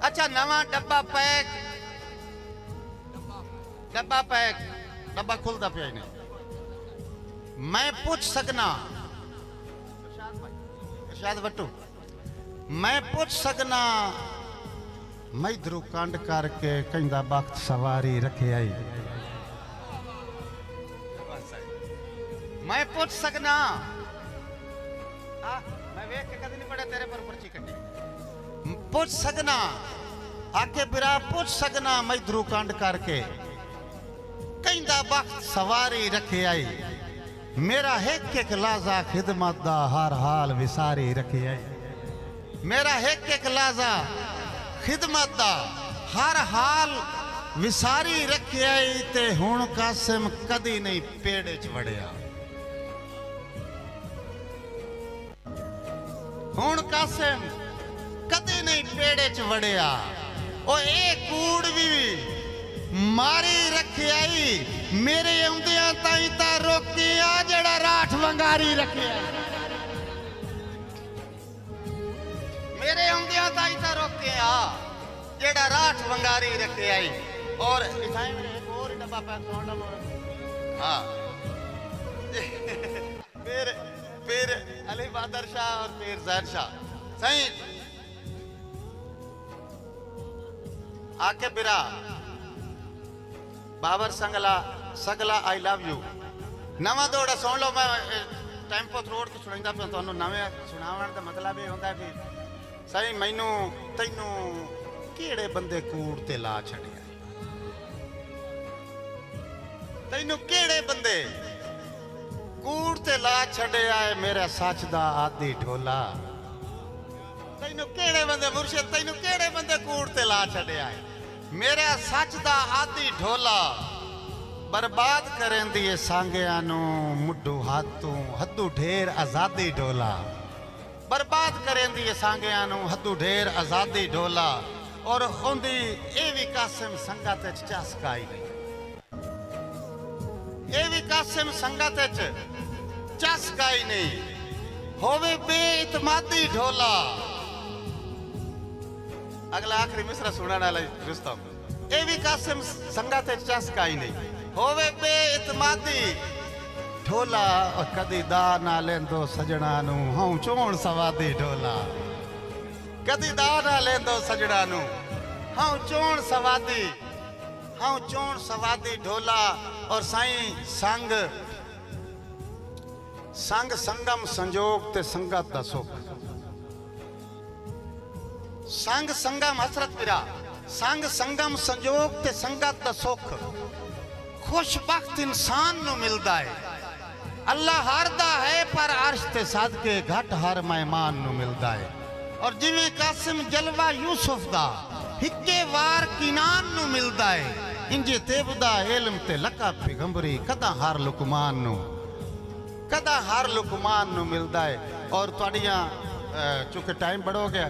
अच्छा नवा डब्बा पैक डब्बा खुलता पिया नहीं। मैं पूछ सकना शायद बट्टू मैं पूछ सकना मैदरू कांड करके कहंदा वक्त सवारी रखे आई। मैं पूछ सकना मैं वेख के कदी नहीं पढ़े तेरे पर पर्ची कटी। पूछ सकना आके बिरा पूछ सकना मैदरू कांड करके कहंदा वक्त सवारी रखे आई। मेरा एक लाजा खिदमत दा हर हाल विसारी रखे आई। मेरा एक लाजा खिदमत दा हर हाल विसारी रखे आई। ते हुण कासिम कदी नहीं पेड़े च वड़िया। हुण कासिम कदी नहीं पेड़े च वड़िया। ओ एक कूड़ भी मारी रखे आई। मेरे आउंदियां ताई ता रोके आ जड़ा राठ वंगारी रखे आई। मेरे आउंदियां ताई ता रोके आ जड़ा राठ वंगारी रखे आई। और इथाई में एक और डब्बा पैक होना। हाँ फिर अली बहादुर शाह और फिर जहर शाह सही आके बिरा बाबर सगला आई लव यू नवा दौड़ा सुन लो। मैं टेंपो रोड तो सुनाइंदा पिया तुहानू। नवे सुनावण दा मतलब ये हुंदा भी सही मैनू तैनू किहड़े बंदे कूड़ ते ला छड़िया। तैनू किहड़े बंदे कूड़ ते ला छड़िया है मेरा सच दा आदि ढोला। तैनू किहड़े बंदे मुर्शिद तैनू किहड़े बंदे कूड़ ते ला छड़िया है मेरा सच दा आदि ढोला। बर्बाद करें दिए सांगिया नू मुड्डू हाथू हद्दू ढेर आजादी ढोला। बर्बाद करें दिए सांगिया नू हद्दू ढेर आजादी ढोला। और उंदी ए भी कासिम संगत च चस्काई नहीं। ए भी कासिम संगत च चस्काई नहीं। होवे बेइतमादी ढोला। अगला आखिरी मिसरा सुनने वाला रुस्तम। ए भी कासिम संगत च चस्काई नहीं। होवे बेइतमादी ढोला। और कदी दा ना लेंदो सजना नू हूं चोण सवादी ढोला। कदी दा ना लेंदो सजना नू हूं चोण सवादी ढोला। और साईं संग संगम संजोग ते संगत दा सुख। संग संगम हसरत पिरा संग संगम संजोग ते संगत दा सुख खुशबख्त इंसान नू मिलदा है। अल्लाह हारदा है पर अर्श ते सदके घट हर मेहमान नू मिलदा है। और जिवें कासिम जलवा यूसुफ दा हिक्के वार किनान नू मिलदा है। इंजे तेबदा इल्म ते लका पैगंबरी कदा हर लुकमान नू मिलदा है। और तुहाडियां चूंकि टाइम बड़ा हो गया।